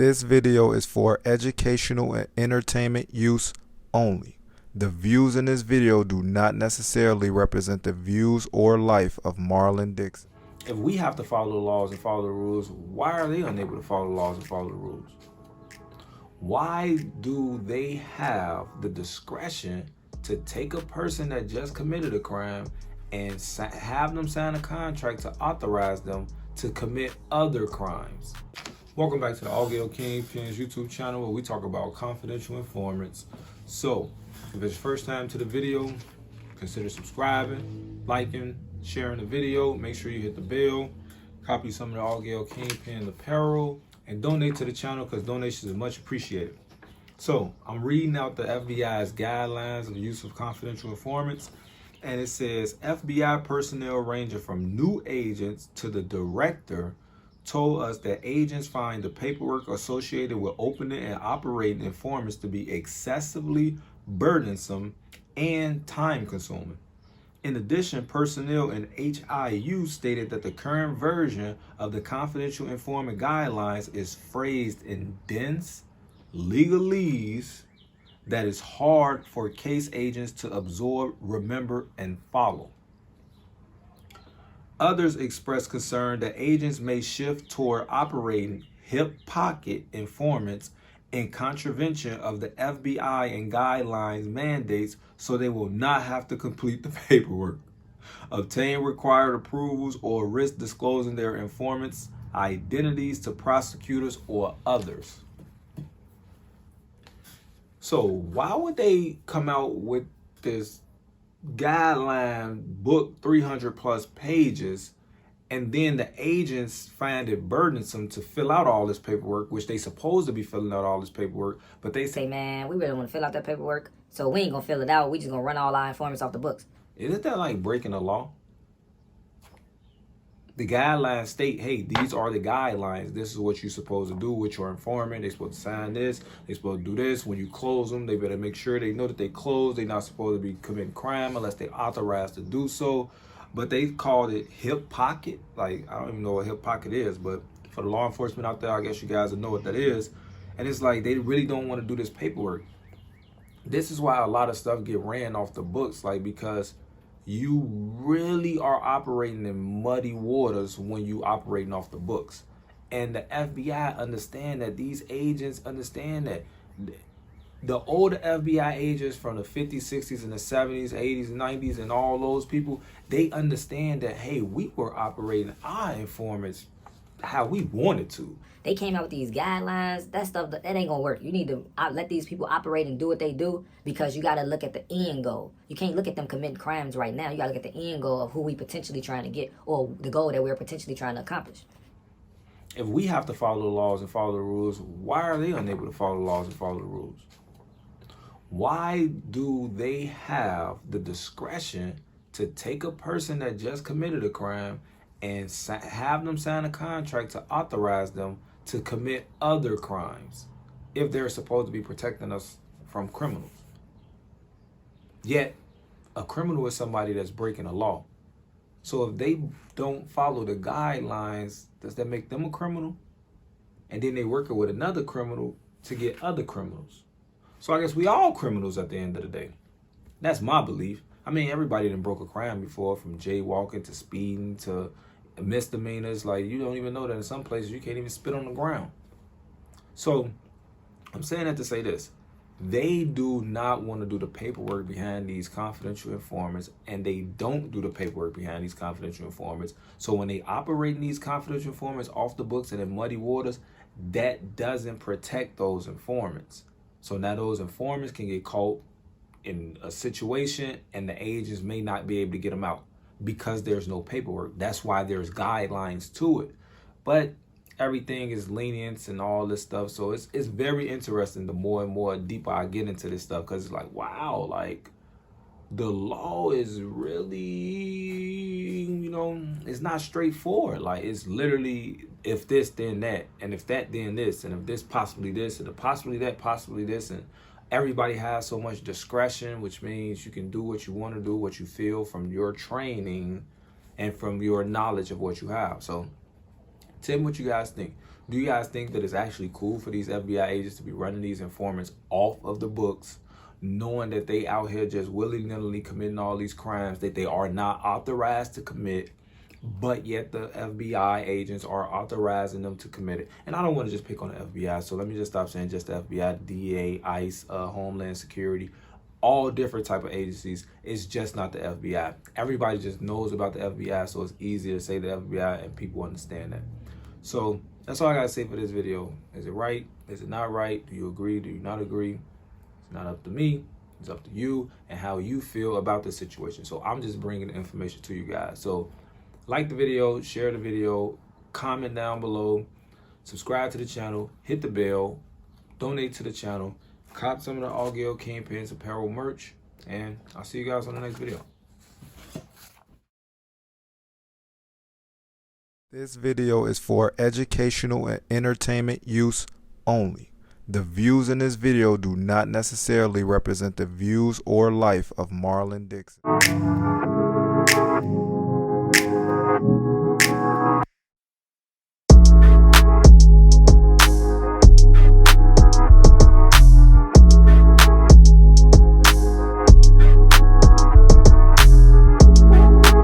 This video is for educational and entertainment use only. The views in this video do not necessarily represent the views or life of Marlon Dixon. If we have to follow the laws and follow the rules, why are they unable to follow the laws and follow the rules? Why do they have the discretion to take a person that just committed a crime and have them sign a contract to authorize them to commit other crimes? Welcome back to the Altgeld Kingpins Youtube Channel, where we talk about confidential informants. So, if it's your first time to the video, consider subscribing, liking, sharing the video. Make sure you hit the bell, copy some of the Altgeld Kingpin apparel, and donate to the channel because donations is much appreciated. So, I'm reading out the FBI's guidelines of the use of confidential informants, and it says FBI personnel ranging from new agents to the director told us that agents find the paperwork associated with opening and operating informants to be excessively burdensome and time-consuming. In addition, personnel in HIU stated that the current version of the confidential informant guidelines is phrased in dense legalese that is hard for case agents to absorb, remember, and follow. Others expressed concern that agents may shift toward operating hip pocket informants in contravention of the FBI and guidelines mandates, so they will not have to complete the paperwork, obtain required approvals, or risk disclosing their informants' identities to prosecutors or others. So why would they come out with this guideline book, 300 plus pages, and then the agents find it burdensome to fill out all this paperwork, which they supposed to be filling out all this paperwork, but they say, man, we really don't want to fill out that paperwork, so we ain't gonna fill it out. We just gonna run all our informants off the books. Isn't that like breaking the law? The guidelines state, hey, these are the guidelines. This is what you're supposed to do with your informant. They're supposed to sign this. They're supposed to do this. When you close them, they better make sure they know that they closed. They're not supposed to be committing crime unless they're authorized to do so. But they called it hip pocket. Like, I don't even know what hip pocket is, but for the law enforcement out there, I guess you guys will know what that is. And it's like they really don't want to do this paperwork. This is why a lot of stuff get ran off the books, like, because you really are operating in muddy waters when you operating off the books. And the FBI understand that, these agents understand that. The older FBI agents from the 50s, 60s, and the 70s, 80s, 90s, and all those people, they understand that, hey, we were operating our informants how we wanted to. They came out with these guidelines. That stuff, that ain't gonna work. You need to let these people operate and do what they do, because you gotta look at the end goal. You can't look at them committing crimes right now. You gotta look at the end goal of who we potentially trying to get, or the goal that we're potentially trying to accomplish. If we have to follow the laws and follow the rules, why are they unable to follow the laws and follow the rules? Why do they have the discretion to take a person that just committed a crime and have them sign a contract to authorize them to commit other crimes if they're supposed to be protecting us from criminals? Yet, a criminal is somebody that's breaking a law. So if they don't follow the guidelines, does that make them a criminal? And then they working with another criminal to get other criminals. So I guess we all criminals at the end of the day. That's my belief. I mean, everybody done broke a crime before, from jaywalking to speeding to misdemeanors. Like, you don't even know that in some places you can't even spit on the ground. So I'm saying that to say this. They do not want to do the paperwork behind these confidential informants, and they don't do the paperwork behind these confidential informants. So when they operate these confidential informants off the books and in muddy waters, that doesn't protect those informants. So now those informants can get caught in a situation, and the agents may not be able to get them out because there's no paperwork. That's why there's guidelines to it. But everything is lenience and all this stuff. So it's very interesting the more and more deeper I get into this stuff, because it's like, wow, like, the law is really, it's not straightforward. Like, it's literally, if this, then that, and if that, then this, and if this, possibly this, and if possibly that, possibly this, and everybody has so much discretion, which means you can do what you want to do, what you feel from your training and from your knowledge of what you have. So tell me what you guys think. Do you guys think that it's actually cool for these FBI agents to be running these informants off of the books, knowing that they out here just willy-nilly committing all these crimes that they are not authorized to commit, but yet the FBI agents are authorizing them to commit it? And I don't want to just pick on the FBI, so let me just stop saying just the FBI, DEA, ICE, Homeland Security, all different type of agencies. It's just not the FBI. Everybody just knows about the FBI, so it's easier to say the FBI and people understand that. So that's all I gotta say for this video. Is it right? Is it not right? Do you agree? Do you not agree? It's not up to me. It's up to you and how you feel about the situation. So I'm just bringing the information to you guys. So like the video, share the video, comment down below, subscribe to the channel, hit the bell, donate to the channel, cop some of the Altgeld Kingpins apparel merch, and I'll see you guys on the next video. This video is for educational and entertainment use only. The views in this video do not necessarily represent the views or life of Marlon Dixon.